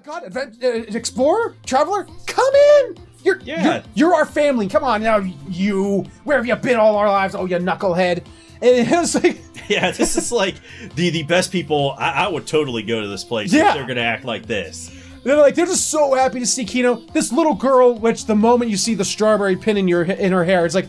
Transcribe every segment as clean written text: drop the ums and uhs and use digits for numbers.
God, explorer, traveler, come in. You're our family. Come on now, where have you been all our lives? Oh, you knucklehead. And it was like, yeah, this is like the best people. I would totally go to this place if they're gonna act like this. They're just so happy to see Kino. This little girl, which the moment you see the strawberry pin in her hair, it's like,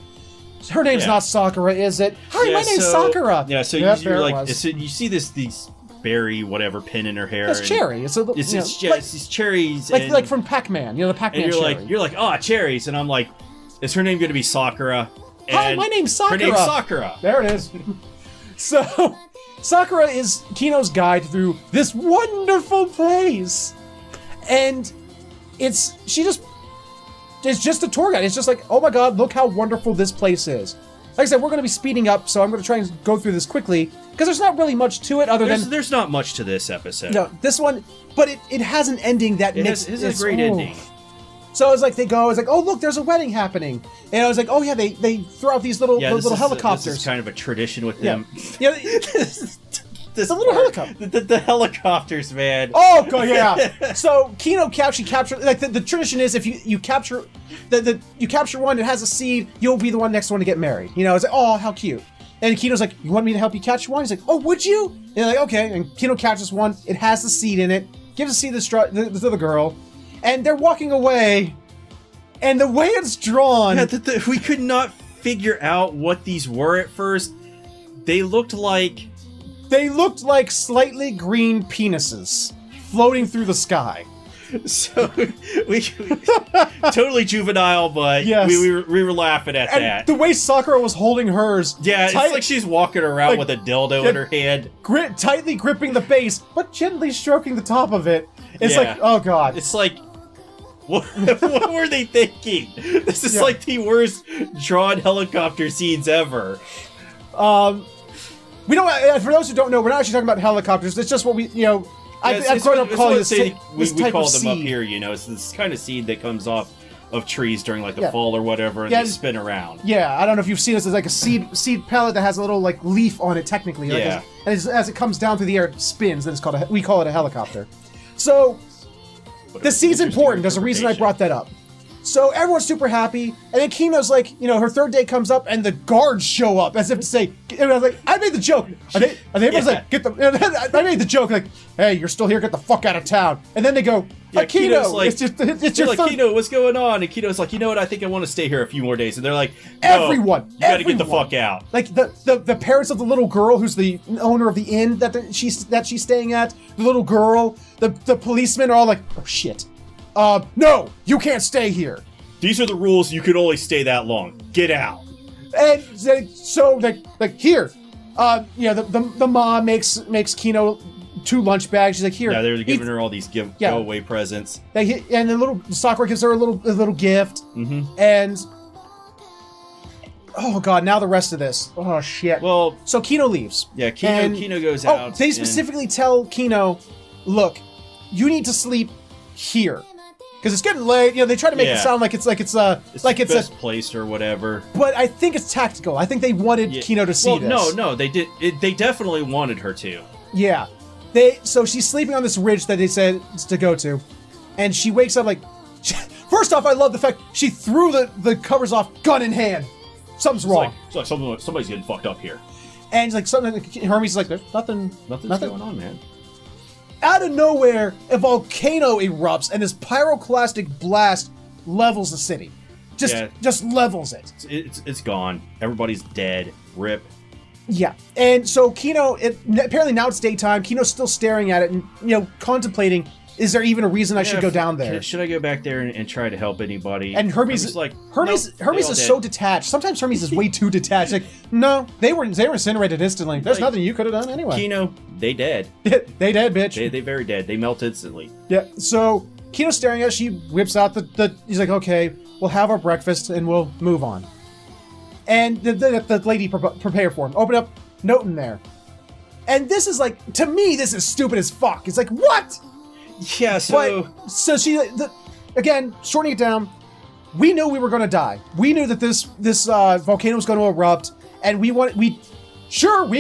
her name's not Sakura, is it? Hi, my name's Sakura. Yeah, so you're like, you see these berry whatever pin in her hair. It's cherry. It's these cherries, like from Pac-Man. The Pac-Man. And cherry. you're like, oh, cherries, and I'm like, is her name going to be Sakura? Hi, my name's Sakura. Her name's Sakura. There it is. So, Sakura is Kino's guide through this wonderful place, and it's just a tour guide. It's just like, oh my god, look how wonderful this place is. Like I said, we're going to be speeding up, so I'm going to try and go through this quickly, because there's not really much to it other than... There's not much to this episode. No, this one, but it has an ending that makes... It's a great ending. So it's like they go, it's like, oh look, there's a wedding happening. And I was like, oh yeah, they throw out these little helicopters. This is kind of a tradition with them. Yeah, the little helicopter. The helicopters, man. Oh god, yeah. So Kino actually captured, like the tradition is if you capture you capture one that has a seed, you'll be the next one to get married. It's like, oh, how cute. And Kino's like, you want me to help you catch one? He's like, oh, would you? And they're like, okay. And Kino catches one. It has the seed in it. Gives the seed to the girl. And they're walking away. And the way it's drawn... Yeah, we could not figure out what these were at first. They looked like slightly green penises floating through the sky. So we totally juvenile, but yes. we were laughing at that. The way Sakura was holding hers, it's like she's walking around with a dildo in her hand, tightly gripping the base, but gently stroking the top of it. It's like, oh god, it's like, what were they thinking? This is like the worst drawn helicopter scenes ever. We don't. For those who don't know, we're not actually talking about helicopters. It's just what we, I've grown up calling this type we call of them seed. up here, It's this kind of seed that comes off of trees during like the fall or whatever, and they spin around. Yeah, I don't know if you've seen this. It's like a seed pellet that has a little like leaf on it, technically. Yeah. And as it comes down through the air, it spins. Then we call it a helicopter. So the seed's important. There's a reason I brought that up. So everyone's super happy, and then Kino's like, her third day comes up, and the guards show up as if to say, and I was like, I made the joke. Like, I made the joke, like, hey, you're still here, get the fuck out of town. And then they go, Kino, like, it's your like, Kino, what's going on? And Kino's like, you know what, I think I want to stay here a few more days. And they're like, no, everyone, you gotta get the fuck out. Like the parents of the little girl who's the owner of the inn that she's staying at, the little girl, the policemen are all like, oh shit. No, you can't stay here. These are the rules. You can only stay that long. Get out. And so, here, the mom makes Kino 2 lunch bags. She's like, here. Yeah, they're giving her all these go away presents. And the little Sakura gives her a little gift. Mm-hmm. And oh god, now the rest of this. Oh shit. Well, so Kino leaves. Yeah, Kino goes out. They specifically tell Kino, look, you need to sleep here. Because it's getting late, they try to make it sound like it's the best place or whatever. But I think it's tactical. I think they wanted Kino to see this. No, they did. They definitely wanted her to. Yeah, so she's sleeping on this ridge that they said to go to, and she wakes up like. First off, I love the fact she threw the covers off, gun in hand. Something's wrong. It's like somebody's getting fucked up here. And like Hermes is like, there's nothing going on, man. Out of nowhere, a volcano erupts, and this pyroclastic blast levels the city. Just levels it. It's gone. Everybody's dead. Rip. Yeah. And so Kino, apparently now it's daytime. Kino's still staring at it and, contemplating, is there even a reason I should go down there? Should I go back there and try to help anybody? And Hermes is so detached. Sometimes Hermes is way too detached. Like, no, they were incinerated instantly. There's nothing you could have done anyway. Kino, they dead. They dead, bitch. They very dead. They melt instantly. Yeah. So Kino's staring at it. She whips out he's like, okay, we'll have our breakfast and we'll move on. And the lady prepare for him. Open up, note in there. And this is like, to me, this is stupid as fuck. It's like, what? Yeah, so she, again, shortening it down, we knew we were going to die. We knew that this volcano was going to erupt, and we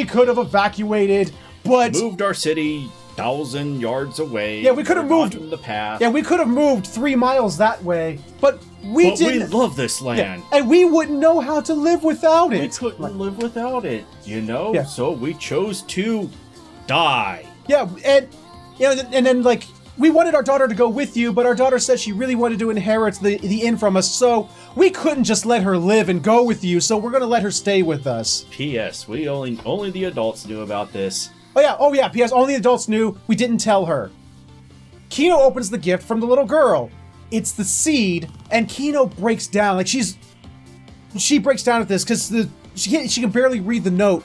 could have evacuated, but moved our city 1,000 yards away. Yeah, we could have We're moved not in the path. Yeah, we could have moved 3 miles that way, but we didn't. We love this land. Yeah, and we wouldn't know how to live without it. We couldn't live without it, you know? Yeah. So we chose to die. Yeah, and then like we wanted our daughter to go with you, but our daughter said she really wanted to inherit the inn from us, so we couldn't just let her live and go with you, so we're gonna let her stay with us. P.S. We only the adults knew about this. Oh yeah, P.S. Only adults knew, we didn't tell her. Kino opens the gift from the little girl. It's the seed, and Kino breaks down. Like she breaks down at this because she can barely read the note.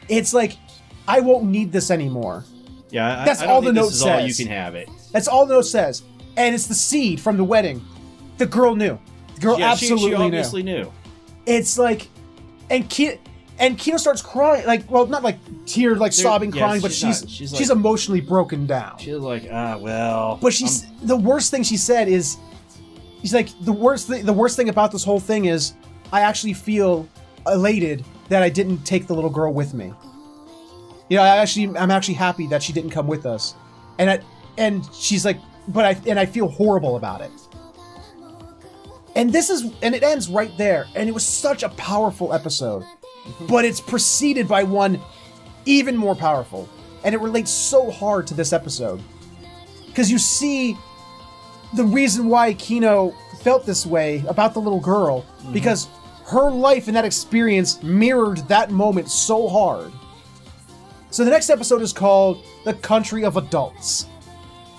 It's like, I won't need this anymore. Yeah, that's I don't all the think note this is all says. you can have it. That's all the note says, and it's the seed from the wedding. The girl knew. The girl absolutely she obviously knew. It's like, and Kino starts crying, like, well, not like tear, like sobbing, crying, but she's emotionally broken down. She's like, well. But the worst thing she said is, she's like, the worst thing about this whole thing is, I actually feel elated that I didn't take the little girl with me. You know, I'm actually happy that she didn't come with us, and she's like, but I feel horrible about it. And it ends right there, and it was such a powerful episode. But it's preceded by one even more powerful. And it relates so hard to this episode. Because you see the reason why Kino felt this way about the little girl. Because her life and that experience mirrored that moment so hard. So the next episode is called The Country of Adults.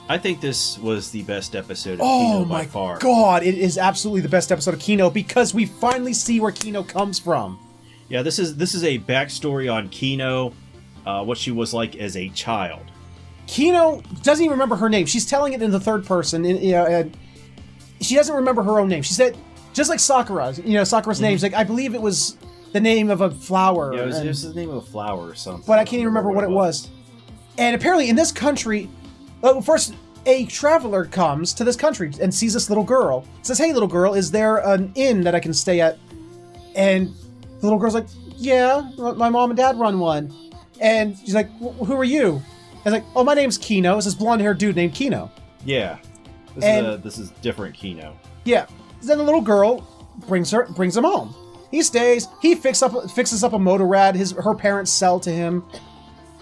I think this was the best episode of Kino by far. Oh my god, it is absolutely the best episode of Kino because we finally see where Kino comes from. Yeah, this is a backstory on Kino, what she was like as a child. Kino doesn't even remember her name. She's telling it in the third person. And she doesn't remember her own name. She said, just like Sakura, Sakura's name. She's like, I believe it was the name of a flower. Yeah, it was the name of a flower or something. But I can't even remember what it was. And apparently in this country, first a traveler comes to this country and sees this little girl. Says, hey, little girl, is there an inn that I can stay at? And the little girl's like, yeah, my mom and dad run one. And she's like, who are you? And like, oh, my name's Kino. It's this blonde-haired dude named Kino. Yeah. This is different Kino. Yeah. Then the little girl brings him home. He stays. He fixes up a motorrad her parents sell to him.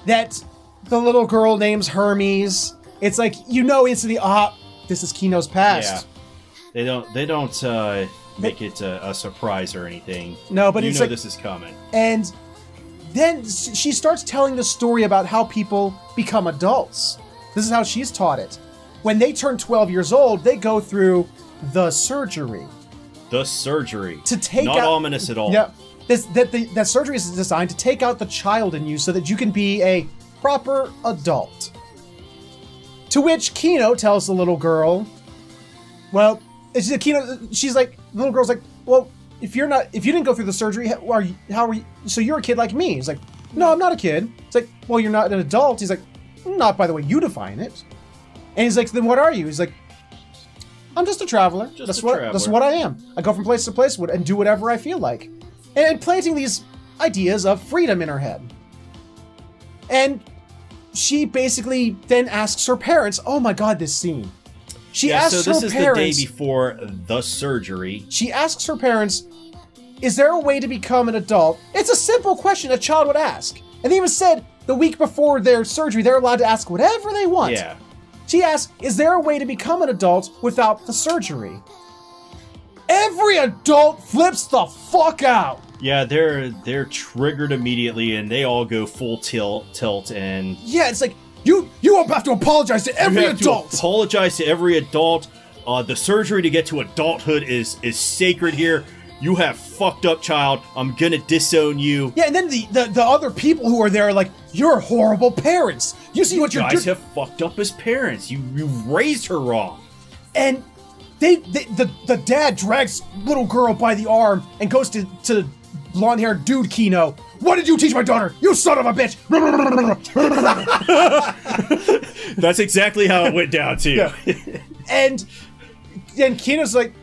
That the little girl names Hermes. It's like, instantly, this is Kino's past. Yeah. They don't make it a surprise or anything. No, but it's like, this is coming. And then she starts telling the story about how people become adults. This is how she's taught it. When they turn 12 years old, they go through the surgery. The surgery. To take Not out, ominous at all. Yeah. That surgery is designed to take out the child in you so that you can be a proper adult. To which Kino tells the little girl, well, she's like, the little girl's like, well, if you didn't go through the surgery, how are you? So you're a kid like me. He's like, no, I'm not a kid. It's like, well, you're not an adult. He's like, not by the way you define it. And he's like, then what are you? He's like, I'm just a traveler. That's what I am. I go from place to place and do whatever I feel like. And planting these ideas of freedom in her head. And she basically then asks her parents, oh my god, this scene. She asks her parents... So this is the day before the surgery. She asks her parents, is there a way to become an adult? It's a simple question a child would ask. And they even said the week before their surgery, they're allowed to ask whatever they want. Yeah. She asks, is there a way to become an adult without the surgery? Every adult flips the fuck out. Yeah, they're triggered immediately, and they all go full tilt, and... Yeah, it's like, you have to apologize to every adult. To apologize to every adult. The surgery to get to adulthood is sacred here. You have fucked up, child. I'm gonna disown you. Yeah, and then the other people who are there are like, you're horrible parents. You see what you're doing. You guys have fucked up as parents. You raised her wrong. And the dad drags little girl by the arm and goes to blonde-haired dude Kino. What did you teach my daughter? You son of a bitch! That's exactly how it went down too. Yeah. And Kino's like,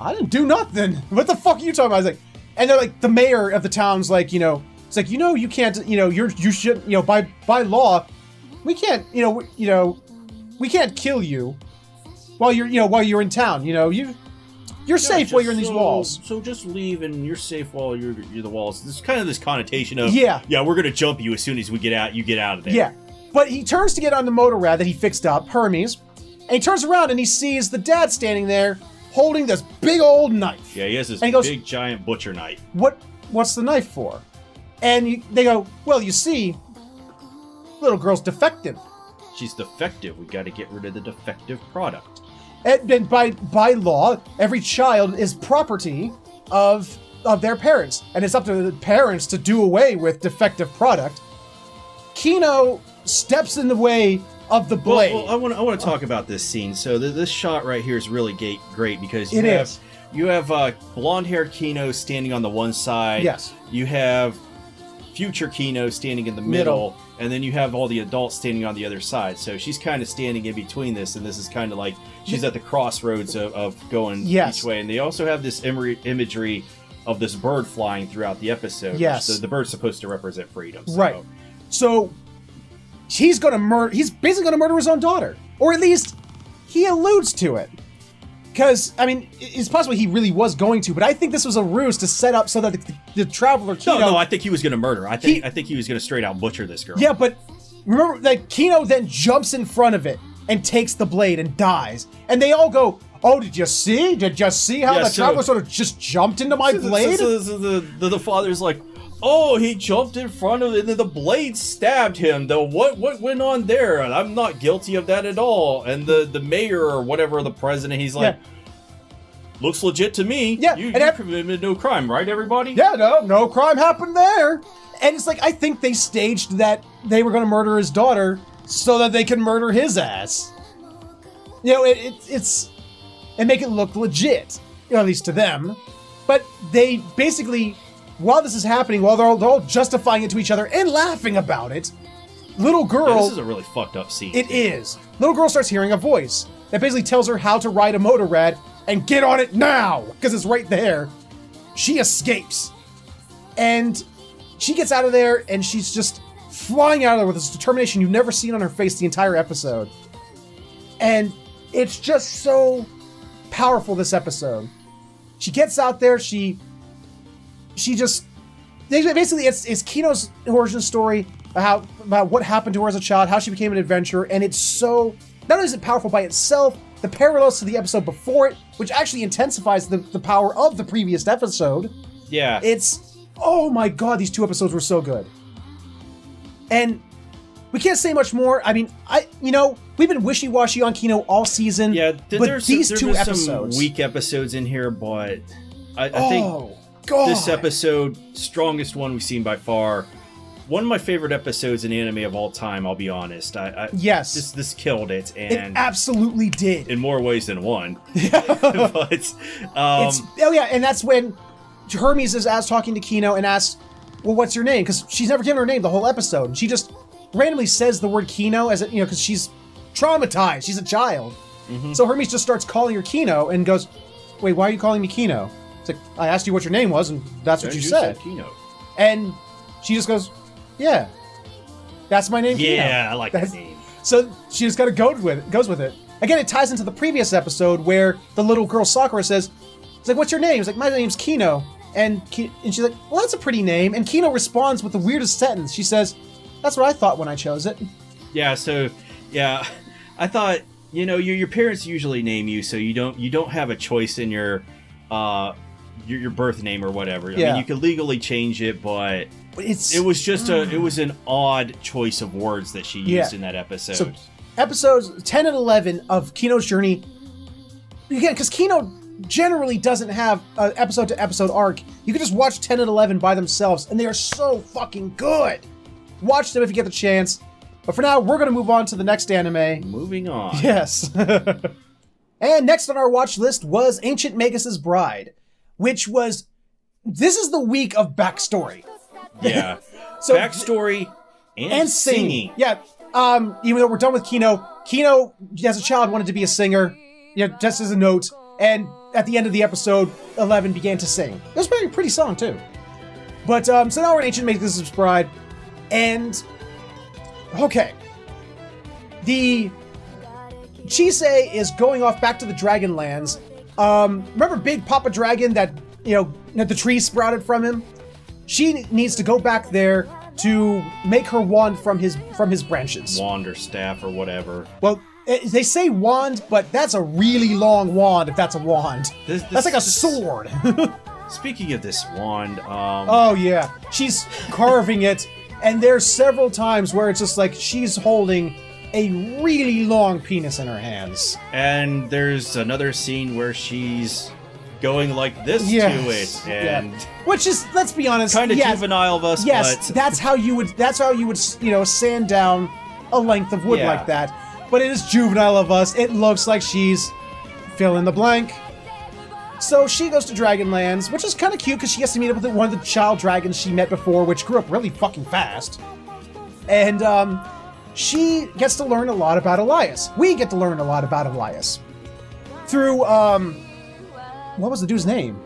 I didn't do nothing. What the fuck are you talking about? I was like, and they're like, the mayor of the town's like, it's like, you can't, you should, by law, we can't, we can't kill you while you're in town. You're safe while you're in these walls. So just leave and you're safe while you're the walls. There's kind of this connotation of, yeah, we're going to jump you as soon as we get out, you get out of there. Yeah. But he turns to get on the motor rad that he fixed up, Hermes, and he turns around and he sees the dad standing there holding this big old knife. Yeah, he has this big giant butcher knife. What's the knife for? And they go, well, you see, little girl's defective. She's defective. We got to get rid of the defective product. And by law, every child is property of their parents, and it's up to the parents to do away with defective product. Kino steps in the way of the blade. Well, I want to talk about this scene. So this shot right here is really great because you have blonde-haired Kino standing on the one side. Yes. You have future Kino standing in the middle, and then you have all the adults standing on the other side. So she's kind of standing in between this, and this is kind of like she's at the crossroads of going each way. And they also have this imagery of this bird flying throughout the episode. Yes. The bird's supposed to represent freedom. So. Right. So he's basically gonna murder his own daughter. Or at least he alludes to it. Because, I mean, it's possible he really was going to, but I think this was a ruse to set up so that the traveler Kino... No, I think he was going to murder her. I think he was going to straight out butcher this girl. Yeah, but remember, like, Kino then jumps in front of it and takes the blade and dies. And they all go, oh, did you see? Did you see how the traveler sort of just jumped into my blade? The father's like, oh, he jumped in front of it, and then the blade stabbed him. What went on there? I'm not guilty of that at all. And the mayor or whatever, the president, he's like, looks legit to me. Yeah, you committed no crime, right, everybody? Yeah, no crime happened there. And it's like, I think they staged that they were going to murder his daughter so that they can murder his ass. It's and make it look legit, at least to them. But they basically, while this is happening, while they're all justifying it to each other and laughing about it, little girl... Yeah, this is a really fucked up scene. It is. Little girl starts hearing a voice that basically tells her how to ride a motor rad and get on it now, because it's right there. She escapes. And she gets out of there, and she's just flying out of there with this determination you've never seen on her face the entire episode. And it's just so powerful, this episode. She gets out there, she just... Basically, it's Kino's origin story about what happened to her as a child, how she became an adventurer, and it's so... Not only is it powerful by itself, the parallels to the episode before it, which actually intensifies the power of the previous episode. Yeah. It's... Oh my god, these two episodes were so good. And we can't say much more. I mean, we've been wishy-washy on Kino all season. Yeah, but these two episodes... some weak episodes in here, but I think God. This episode, strongest one we've seen by far. One of my favorite episodes in anime of all time, I'll be honest. Yes. This killed it. And it absolutely did. In more ways than one. But, and that's when Hermes is talking to Kino and asks, well, what's your name? Because she's never given her name the whole episode. And she just randomly says the word Kino because she's traumatized. She's a child. Mm-hmm. So Hermes just starts calling her Kino and goes, wait, why are you calling me Kino? It's like, I asked you what your name was, and that's what you said. Kino. And she just goes, yeah, that's my name, Kino. Yeah, I like that name. So she just kind of goes with it. Again, it ties into the previous episode where the little girl Sakura says, it's like, what's your name? It's like, my name's Kino. And she's like, well, that's a pretty name. And Kino responds with the weirdest sentence. She says, that's what I thought when I chose it. Yeah, so, yeah, I thought, your parents usually name you, so you don't have a choice in your birth name or whatever. I mean, you can legally change it, but it was just it was an odd choice of words that she used in that episode. So episodes 10 and 11 of Kino's journey, again, because Kino generally doesn't have an episode to episode arc. You can just watch 10 and 11 by themselves, and they are so fucking good. Watch them if you get the chance. But for now, we're going to move on to the next anime. Moving on. Yes. And next on our watch list was Ancient Magus's Bride, which was... This is the week of backstory. Yeah. So backstory and singing. Yeah. Even though we're done with Kino as a child wanted to be a singer. Yeah, just as a note. And at the end of the episode, 11 began to sing. It was a pretty song, too. But, so now we're in Ancient Magus's Bride. And... Okay. the Chisei is going off back to the Dragonlands. Remember Big Papa Dragon that, that the tree sprouted from him? She needs to go back there to make her wand from his branches. Wand or staff or whatever. Well, they say wand, but that's a really long wand if that's a wand. That's like a sword. Speaking of this wand, oh yeah, she's carving it, and there's several times where it's just like she's holding a really long penis in her hands. And there's another scene where she's going like this to it, and which is, let's be honest, kind of juvenile of us. Yes, but that's how you would sand down a length of wood like that. But it is juvenile of us. It looks like she's fill in the blank. So she goes to Dragonlands, which is kind of cute because she gets to meet up with one of the child dragons she met before, which grew up really fucking fast. And she gets to learn a lot about Elias. We get to learn a lot about Elias through what was the dude's name?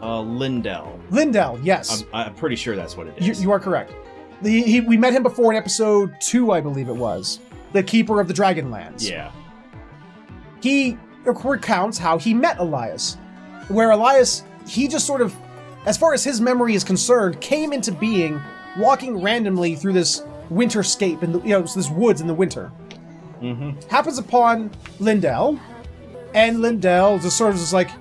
Lindell. Lindell, yes. I'm pretty sure that's what it is. You are correct. We met him before in episode 2, I believe it was. The Keeper of the Dragonlands. Yeah. He recounts how he met Elias. Where Elias, he just sort of, as far as his memory is concerned, came into being walking randomly through this winterscape, in this woods in the winter. Happens upon Lindell, and Lindell just sort of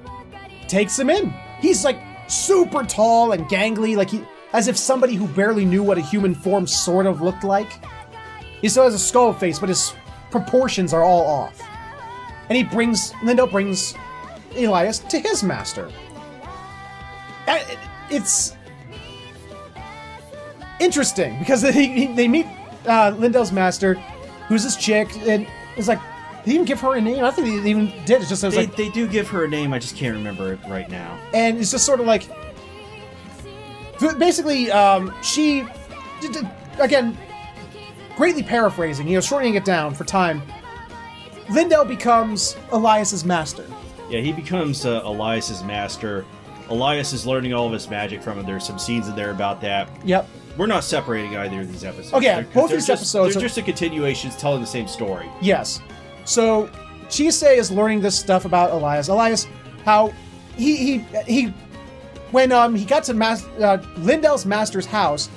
takes him in. He's like super tall and gangly, as if somebody who barely knew what a human form sort of looked like. He still has a skull face, but his proportions are all off. And Lindell brings Elias to his master. It's interesting because they meet Lindell's master, who's this chick, and it's like, did they even give her a name? I think they even did. It's just they do give her a name. I just can't remember it right now. And it's just sort of like, basically, she, again, greatly paraphrasing, shortening it down for time. Lindell becomes Elias's master. Yeah, he becomes Elias's master. Elias is learning all of his magic from him. There's some scenes in there about that. Yep. We're not separating either of these episodes. Oh yeah, both these episodes they're just a continuation, telling the same story. Yes. So Chisei is learning this stuff about Elias. Elias, how he when he got to Lindell's master's house,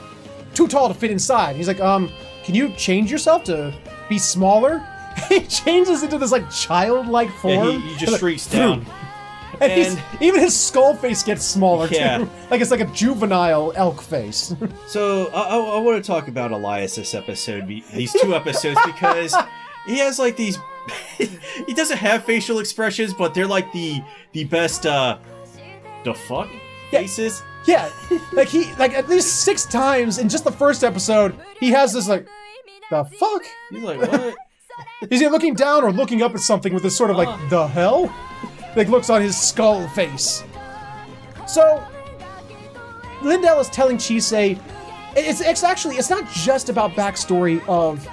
too tall to fit inside. He's like, can you change yourself to be smaller? He changes into this childlike form. Yeah, he just shrinks down. And even his skull face gets smaller too. It's like a juvenile elk face. So I want to talk about Elias this episode, these 2 episodes, because he has these. He doesn't have facial expressions, but they're the best. The fuck faces. Yeah, at least 6 times in just the first episode, he has this the fuck. He's like, what? Is he looking down or looking up at something with this sort of the hell? Looks on his skull face. So, Lindell is telling Chisei, it's not just about backstory of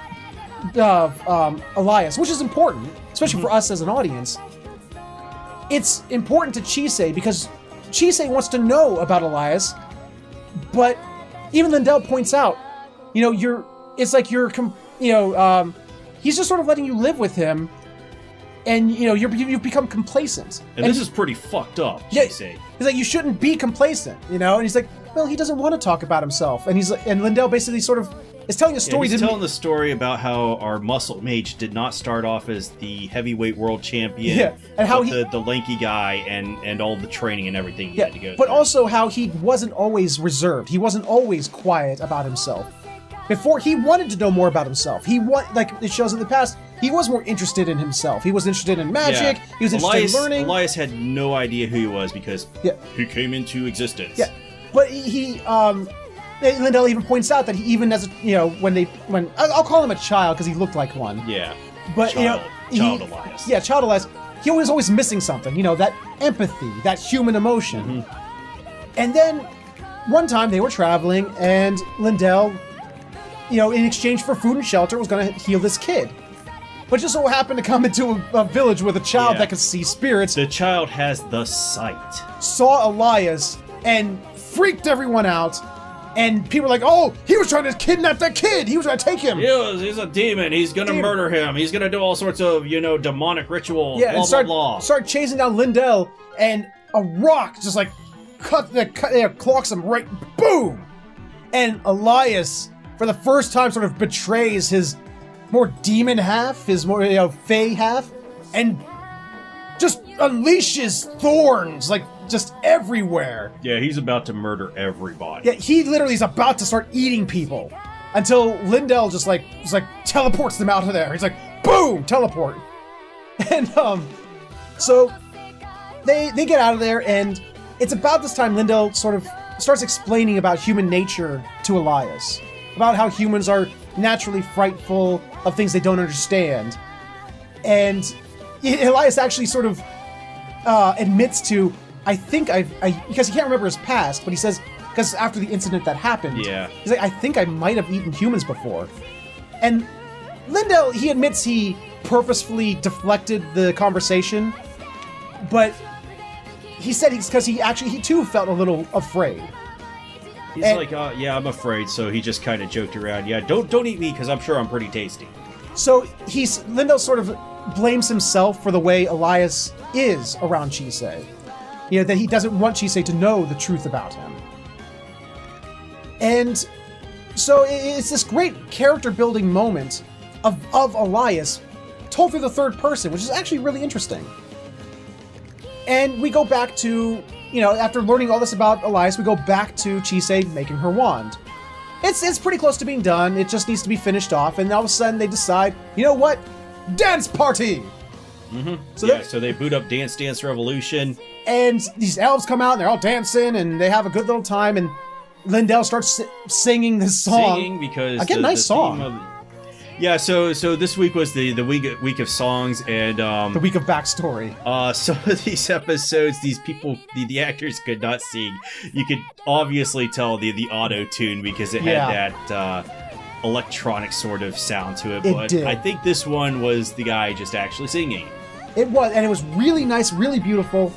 Elias, which is important, especially for us as an audience. It's important to Chisei because Chisei wants to know about Elias, but even Lindell points out, he's just sort of letting you live with him, and you've become complacent. And this is pretty fucked up, Chisei. Yeah, he's like, you shouldn't be complacent, and he's like, well, he doesn't want to talk about himself, and Lindell basically sort of is telling a story. He's telling the story about how our muscle mage did not start off as the heavyweight world champion. Yeah, and how the lanky guy and all the training and everything he had to go through. But also how he wasn't always reserved. He wasn't always quiet about himself. Before, he wanted to know more about himself. It shows in the past, he was more interested in himself. He was interested in magic. Yeah. He was interested in learning. Elias had no idea who he was because he came into existence. Yeah, but Lindell even points out that he even as when I'll call him a child because he looked like one. Yeah, but child Elias. Yeah, child Elias. He was always missing something. That empathy, that human emotion. And then one time they were traveling, and Lindell, in exchange for food and shelter, was going to heal this kid. But just so happened to come into a village with a child that could see spirits. The child has the sight. Saw Elias and freaked everyone out. And people are like, oh, he was trying to kidnap that kid. He was trying to take him. He's a demon. He's going to murder him. He's going to do all sorts of, demonic ritual. Yeah, blah, and blah, blah. start chasing down Lindell, and a rock just like clocks him right, boom. And Elias, for the first time, sort of betrays his more demon half, his more, fey half, and just unleashes thorns, like, just everywhere. Yeah, he's about to murder everybody. Yeah, he literally is about to start eating people until Lindell just teleports them out of there. He's like, boom, teleport. And so they get out of there, and it's about this time Lindell sort of starts explaining about human nature to Elias, about how humans are naturally frightful of things they don't understand. And Elias actually sort of admits to, because he can't remember his past, but he says, because after the incident that happened, he's like, I think I might have eaten humans before. And Lindell, he admits he purposefully deflected the conversation, but he said because he too felt a little afraid. He's like, I'm afraid, so he just kind of joked around. Yeah, don't eat me, because I'm sure I'm pretty tasty. So Lindell sort of blames himself for the way Elias is around Chisei. That he doesn't want Chisei to know the truth about him. And so it's this great character building moment of Elias told through the third person, which is actually really interesting. And we go back to, after learning all this about Elias, we go back to Chisei making her wand. It's pretty close to being done. It just needs to be finished off. And all of a sudden they decide, you know what? Dance party! Mm-hmm. So they boot up Dance Dance Revolution. And these elves come out and they're all dancing and they have a good little time, and Lindell starts singing this song. Because again, nice song. So this week was the week of songs, and the week of backstory. Some of these episodes, these people, the actors could not sing. You could obviously tell the auto tune because it had that electronic sort of sound to it. But did. I think this one was the guy just actually singing. It was, and it was really nice, really beautiful.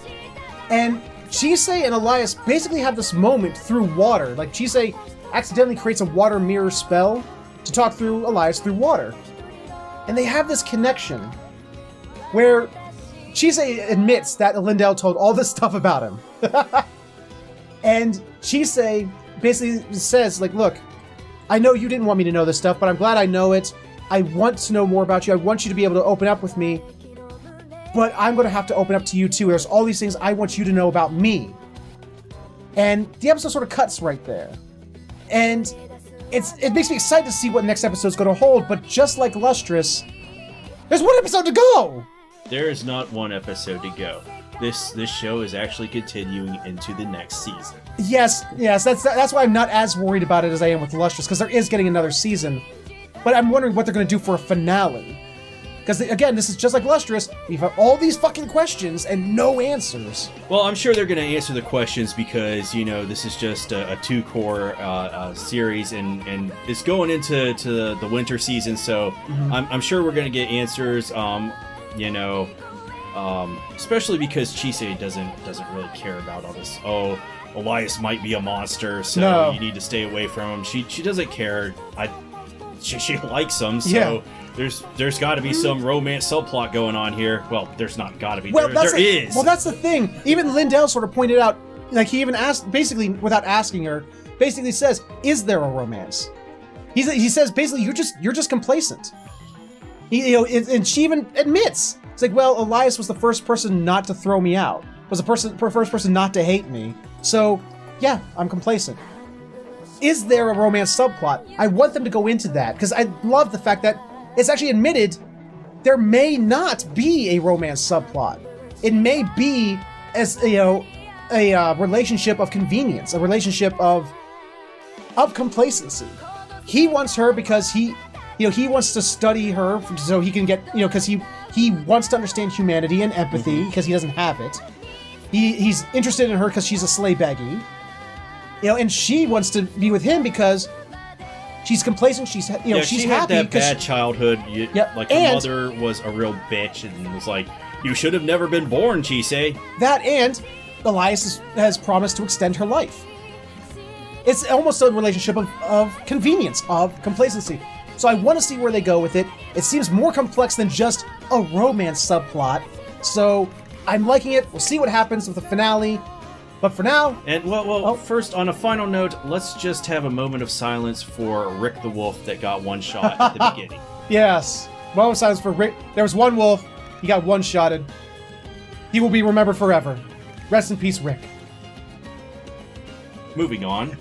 And Chisei and Elias basically have this moment through water. Like, Chisei accidentally creates a water mirror spell to talk through Elias through water. And they have this connection where Chisei admits that Lindell told all this stuff about him. And Chisei basically says, like, look, I know you didn't want me to know this stuff, but I'm glad I know it. I want to know more about you. I want you to be able to open up with me. But I'm going to have to open up to you too. There's all these things I want you to know about me. And the episode sort of cuts right there. And it makes me excited to see what next episode's going to hold, but just like Lustrous, there's one episode to go! There is not one episode to go. This show is actually continuing into the next season. Yes, that's why I'm not as worried about it as I am with Lustrous, because there is getting another season. But I'm wondering what they're going to do for a finale. Because, again, this is just like Lustrous. We've had all these fucking questions and no answers. Well, I'm sure they're going to answer the questions because, this is just a two-core series, and it's going into the winter season, so I'm sure we're going to get answers, especially because Chisei doesn't really care about all this. Oh, Elias might be a monster, so you need to stay away from him. She doesn't care. She likes him, so... Yeah. There's got to be some romance subplot going on here. Well, there's not got to be. Well, there is. Well, that's the thing. Even Lindell sort of pointed out, like he even asked, basically without asking her, basically says, "Is there a romance?" He says basically, you're just complacent. And she even admits, it's like, well, Elias was the first person not to throw me out. Was the first person not to hate me. So yeah, I'm complacent. Is there a romance subplot? I want them to go into that because I love the fact that it's actually admitted there may not be a romance subplot. It may be a relationship of convenience, a relationship of complacency. He wants her because he wants to study her so he can get, because he wants to understand humanity and empathy because he doesn't have it. He's interested in her because she's a sleigh baggy. And she wants to be with him because she's complacent. She's she's she happy. Had that bad childhood. Like her mother was a real bitch and was like, "You should have never been born, Chisei." That, and Elias has promised to extend her life. It's almost a relationship of convenience, of complacency. So I want to see where they go with it. It seems more complex than just a romance subplot. So I'm liking it. We'll see what happens with the finale. But for now... And, first, on a final note, let's just have a moment of silence for Rick the Wolf that got one shot at the beginning. Yes. Moment of silence for Rick. There was one wolf. He got one-shotted. He will be remembered forever. Rest in peace, Rick. Moving on.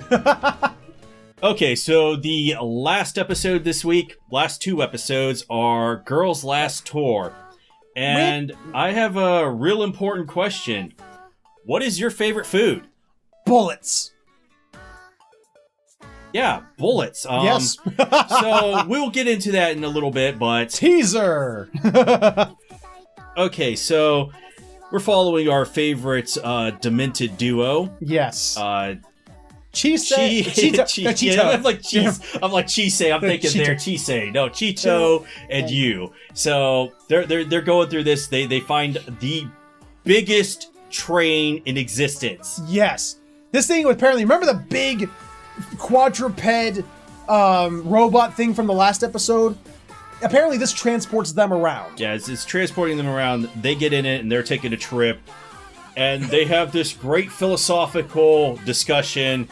Okay, so the last episode this week, last 2 episodes, are Girls' Last Tour. And I have a real important question. What is your favorite food? Bullets. Yeah, bullets. Yes. So we'll get into that in a little bit, but... Teaser! Okay, so we're following our favorite demented duo. Yes. Cheeto. I'm like cheese. I'm like Cheese. I'm thinking Cheeto. they're Cheese. No, Cheeto and you. So they're going through this. They find the biggest train in existence. Yes. This thing apparently, remember the big quadruped robot thing from the last episode? Apparently this transports them around. Yeah, it's transporting them around. They get in it and they're taking a trip. And they have this great philosophical discussion.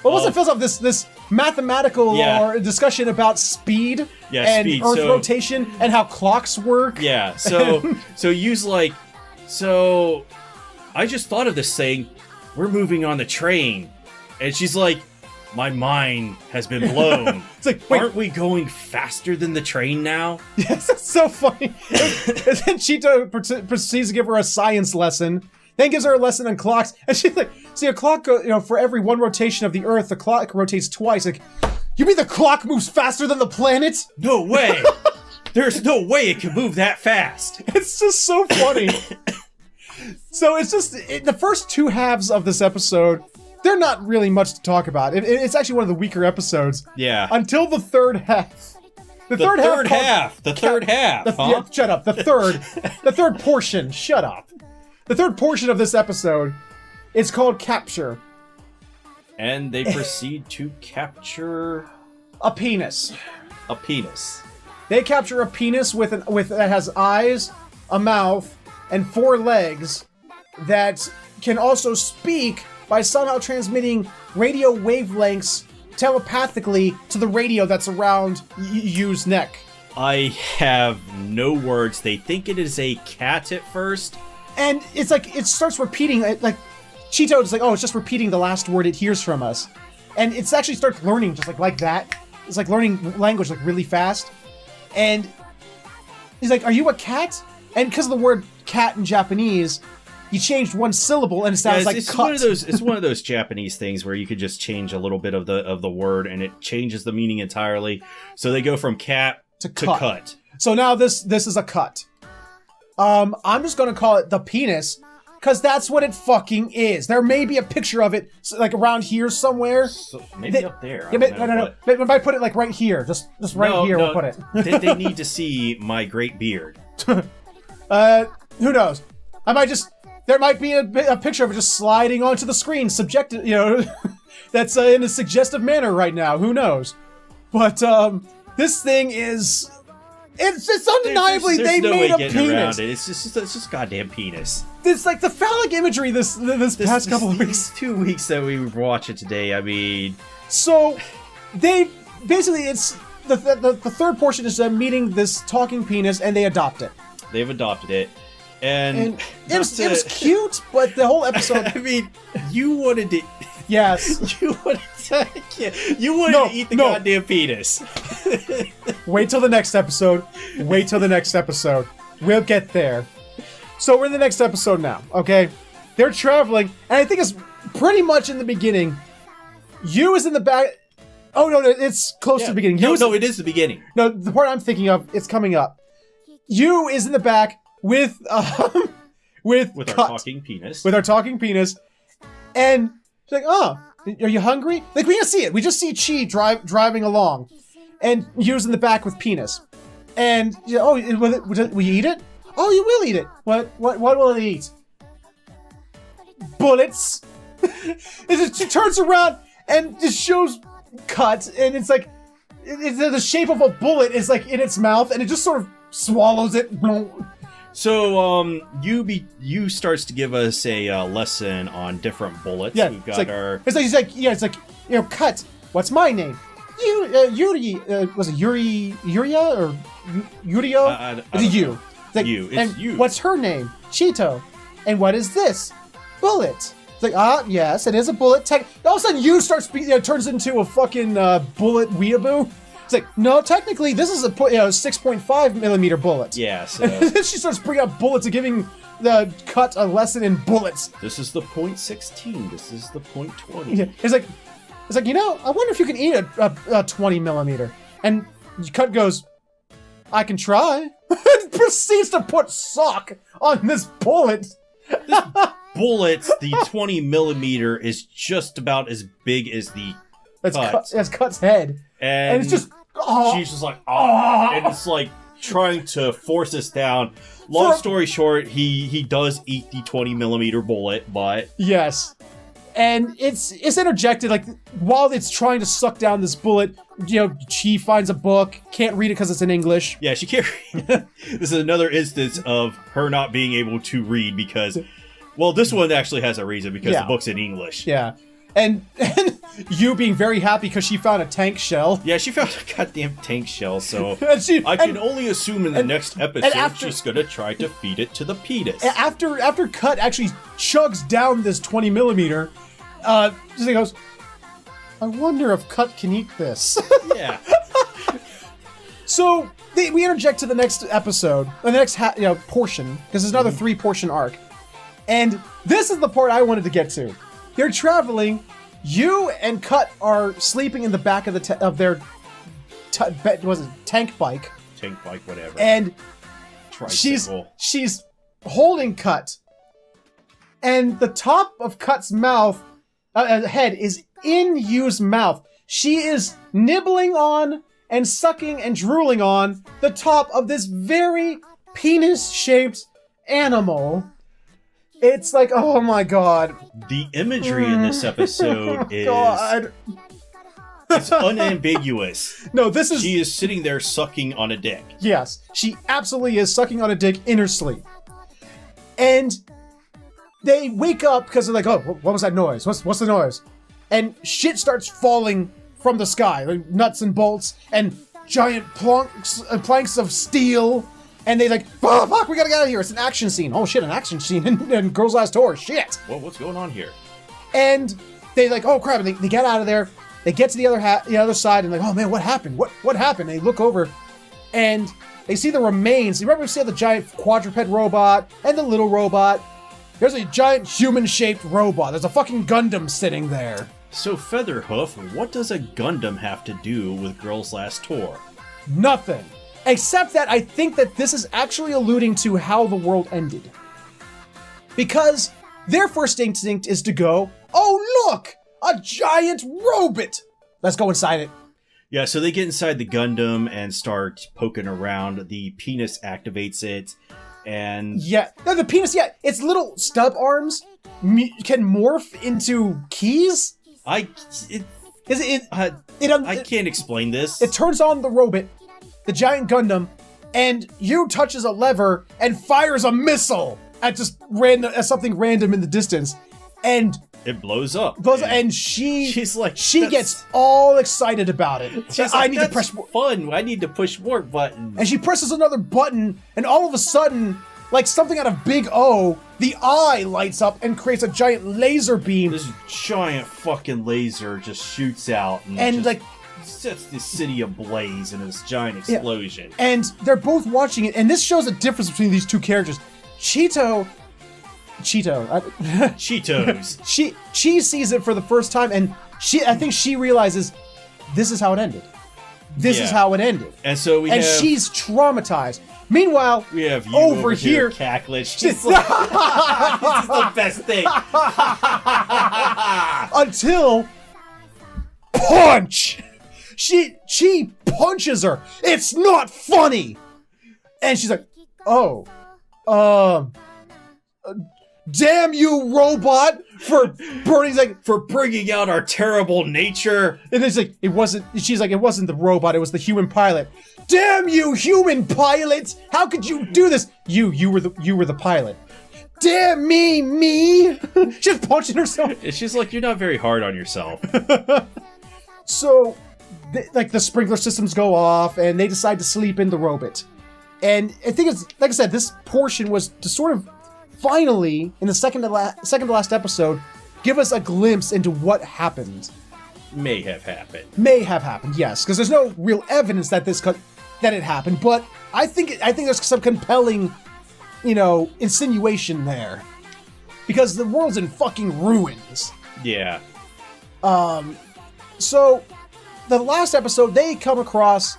What was it philosophical? This mathematical or discussion about speed and speed. Earth rotation and how clocks work. Yeah, so use like... So, I just thought of this saying, we're moving on the train. And she's like, my mind has been blown. It's like, wait, aren't we going faster than the train now? Yes, it's so funny. And then Cheeto proceeds to give her a science lesson. Then gives her a lesson on clocks. And she's like, see, a clock, for every one rotation of the Earth, the clock rotates twice. Like, you mean the clock moves faster than the planet? No way. There's no way it can move that fast. It's just so funny. So it's just, the first 2 halves of this episode, they're not really much to talk about. It's actually one of the weaker episodes. Yeah. Until the third half. The third half. Huh? Shut up. The third portion. Shut up. The third portion of this episode is called Capture. And they proceed to capture a penis. A penis. They capture a penis with that has eyes, a mouth, and 4 legs that can also speak by somehow transmitting radio wavelengths telepathically to the radio that's around Yu's neck. I have no words. They think it is a cat at first. And it's like, it starts repeating, like, Cheeto is like, oh, it's just repeating the last word it hears from us. And it's actually starts learning just like that. It's like learning language like really fast. And he's like, are you a cat? And because of the word cat in Japanese, you changed one syllable and it sounds like it's cut. It's one of those Japanese things where you could just change a little bit of the word and it changes the meaning entirely. So they go from cat to cut. So now this is a cut. I'm just gonna call it the penis, because that's what it fucking is. There may be a picture of it, like around here somewhere. So maybe up there. Yeah, no. If I put it like right here, just right here, we'll put it. They need to see my great beard. Who knows? There might be a picture of it just sliding onto the screen, subjective, that's in a suggestive manner right now. Who knows? But this thing is. It's undeniably there's they no made way a getting penis. Around it. It's just goddamn penis. It's like the phallic imagery this past couple of weeks. 2 weeks that we watch it today. I mean, so they basically it's the third portion is them meeting this talking penis and they adopt it. They've adopted it, and it was cute, but the whole episode. I mean, you wanted it. Yes. You wanted to eat the goddamn penis. Wait till the next episode. We'll get there. So we're in the next episode now, okay? They're traveling, and I think it's pretty much in the beginning. Yu is in the back. Oh, no, it's close to the beginning. No, it is the beginning. No, the part I'm thinking of, it's coming up. Yu is in the back with our talking penis. With our talking penis. And she's like, oh, are you hungry? Like, we don't see it. We just see Chi driving along. And Yu's in the back with penis. And, will you eat it? Oh, you will eat it. What will it eat? Bullets. She turns around and just shows Cut, and it's like it's the shape of a bullet is like in its mouth, and it just sort of swallows it. So you starts to give us a lesson on different bullets. Yeah, We've got it's like Cut. What's my name? Yuri. Was it Yuria or Yurio? It's you. It's like, you. It's and you. What's her name? Cheeto. And what is this? Bullet. It's like, yes, it is a bullet. All of a sudden, you start speaking. Turns into a fucking bullet weeaboo. It's like, no, technically, this is a 6.5 millimeter bullet. Yeah. So she starts bringing up bullets and giving the Cut a lesson in bullets. This is the .16. This is the .20. Yeah. It's like, I wonder if you can eat a 20 millimeter. And Cut goes, I can try. And proceeds to put sock on this bullet. This bullet, the 20 millimeter, is just about as big as the As Cut's head. And it's just, she's just like, and it's like trying to force us down. Long story short, he does eat the 20 millimeter bullet, but yes. And it's interjected, like, while it's trying to suck down this bullet, she finds a book, can't read it because it's in English. Yeah, she can't read. This is another instance of her not being able to read because, well, this one actually has a reason because the book's in English. Yeah. And you being very happy because she found a tank shell. Yeah, she found a goddamn tank shell, so I can only assume in the next episode she's gonna try to feed it to the penis. After Cut actually chugs down this 20 millimeter, she goes, I wonder if Cut can eat this. Yeah. So we interject to the next episode, the next portion, because there's another 3-portion arc, and this is the part I wanted to get to. They're traveling. You and Cut are sleeping in the back of their tank bike. Tank bike, whatever. And tricycle. she's holding Cut, and the top of Cut's mouth, head is in Yu's mouth. She is nibbling on and sucking and drooling on the top of this very penis-shaped animal. It's like, oh my god. The imagery in this episode is... God. It's unambiguous. No, this is... She is sitting there sucking on a dick. Yes, she absolutely is sucking on a dick in her sleep. And they wake up because they're like, oh, what was that noise? What's the noise? And shit starts falling from the sky. Like nuts and bolts and giant planks of steel. And they like, oh, fuck, we gotta get out of here. It's an action scene. Oh shit, an action scene in Girls Last Tour. Shit. What's going on here? And they like, oh crap, and they get out of there. They get to the other side and like, oh man, what happened? What happened? And they look over and they see the remains. You remember we see the giant quadruped robot and the little robot. There's a giant human-shaped robot. There's a fucking Gundam sitting there. So Featherhoof, what does a Gundam have to do with Girls Last Tour? Nothing. Except that I think that this is actually alluding to how the world ended. Because their first instinct is to go, oh look, a giant robot. Let's go inside it. Yeah, so they get inside the Gundam and start poking around. The penis activates it, and... Yeah, no, the penis, its little stub arms can morph into keys. I can't explain this. It turns on the robot, the giant Gundam, and you touches a lever and fires a missile at just something random in the distance, and it blows up. And she's like, she gets all excited about it. She's like, I need to press fun. I need to push more buttons. And she presses another button, and all of a sudden, like something out of Big O, the eye lights up and creates a giant laser beam. This giant fucking laser just shoots out and like sets the city ablaze in this giant explosion. Yeah. And they're both watching it, and this shows a difference between these two characters. Cheetos. She sees it for the first time, and I think she realizes this is how it ended. This is how it ended. And so she's traumatized. Meanwhile, we have you over here cackling. She's like, this is the best thing. Until punch. She punches her. It's not funny. And she's like, oh, damn you, robot, for burning. He's like, for bringing out our terrible nature. and it's like, it wasn't. She's like, it wasn't the robot. It was the human pilot. Damn you, human pilot! How could you do this? You were the pilot. Damn me! She's punching herself. She's like, you're not very hard on yourself. So, like the sprinkler systems go off, and they decide to sleep in the robot. And I think it's like I said, this portion was to sort of finally, in the second to last episode, give us a glimpse into what happened. May have happened. May have happened, yes, because there's no real evidence that that it happened. But I think there's some compelling, insinuation there, because the world's in fucking ruins. Yeah. So, the last episode, they come across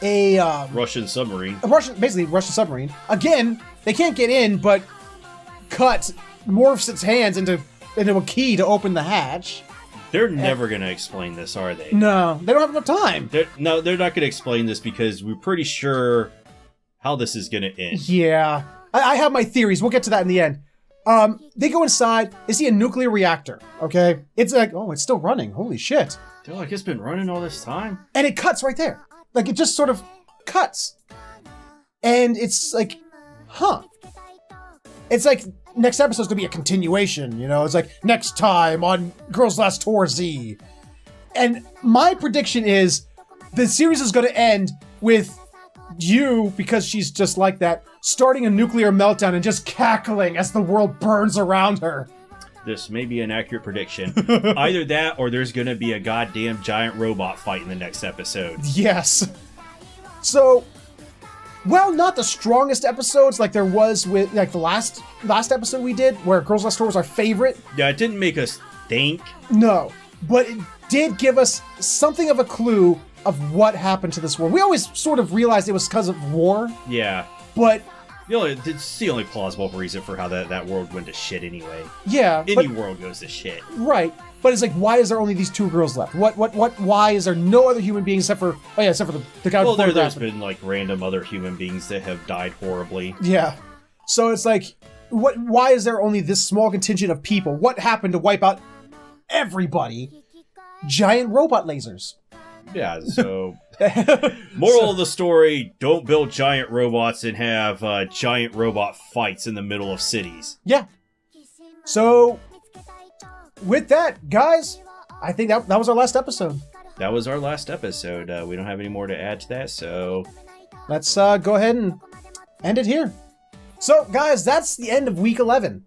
a Russian submarine. Basically Russian submarine. Again, they can't get in, but Cut morphs its hands into a key to open the hatch. They're never going to explain this, are they? No, they don't have enough time. They're not going to explain this because we're pretty sure how this is going to end. Yeah. I have my theories. We'll get to that in the end. They go inside. They see a nuclear reactor, okay? It's like, oh, it's still running. Holy shit. They're like, it's been running all this time? And it cuts right there. Like, it just sort of cuts. And it's like, huh. It's like, next episode's gonna be a continuation, It's like, next time on Girls Last Tour Z. And my prediction is, the series is gonna end with you, because she's just like that, starting a nuclear meltdown and just cackling as the world burns around her. This may be an accurate prediction. Either that, or there's gonna be a goddamn giant robot fight in the next episode. Yes. So, well, not the strongest episodes like there was with like the last episode we did, where Girls Last Tour was our favorite. Yeah, it didn't make us think. No, but it did give us something of a clue of what happened to this world. We always sort of realized it was because of war. Yeah. But it's the only plausible reason for how that world went to shit anyway. Yeah. Any world goes to shit. Right. But it's like, why is there only these two girls left? Why is there no other human beings except for the guy? Well, there's been like random other human beings that have died horribly. Yeah. So it's like, why is there only this small contingent of people? What happened to wipe out everybody? Giant robot lasers. Yeah, so moral of the story, don't build giant robots and have giant robot fights in the middle of cities. Yeah. So, with that, guys, I think that was our last episode. That was our last episode. We don't have any more to add to that, so let's go ahead and end it here. So, guys, that's the end of week 11.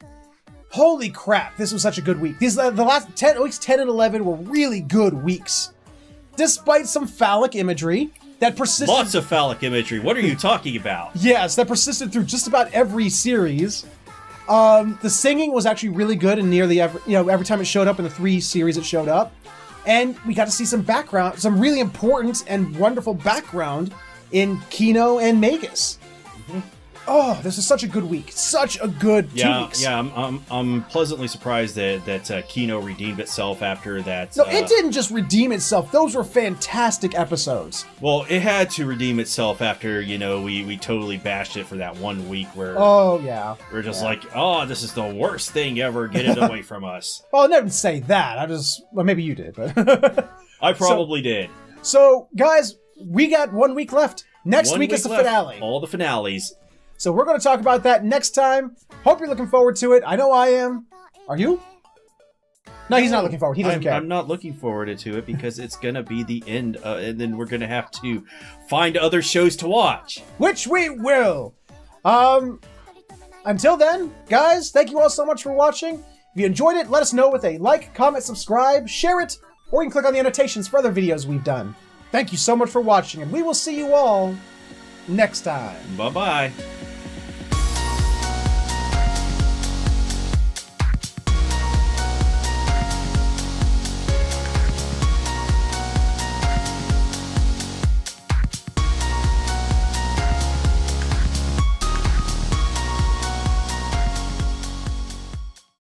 Holy crap, this was such a good week. The last 10 weeks 10 and 11 were really good weeks. Despite some phallic imagery that persisted. Lots of phallic imagery. What are you talking about? Yes, that persisted through just about every series. The singing was actually really good, and nearly every time it showed up in the 3 series it showed up. And we got to see some background, some really important and wonderful background in Kino and Magus. Mm-hmm. Oh, this is such a good week. Such a good 2 weeks. Yeah, I'm pleasantly surprised that Kino redeemed itself after that. No, it didn't just redeem itself. Those were fantastic episodes. Well, it had to redeem itself after, we totally bashed it for that 1 week where... Oh, yeah. We're just like, oh, this is the worst thing ever. Get it away from us. Well, I never say that. Well, maybe you did, but... I probably did. So, guys, we got 1 week left. Next week is the finale. All the finales. So we're going to talk about that next time. Hope you're looking forward to it. I know I am. Are you? No, he's not looking forward. He doesn't care. I'm not looking forward to it because it's going to be the end, and then we're going to have to find other shows to watch. Which we will. Until then, guys, thank you all so much for watching. If you enjoyed it, let us know with a like, comment, subscribe, share it, or you can click on the annotations for other videos we've done. Thank you so much for watching, and we will see you all next time. Bye-bye.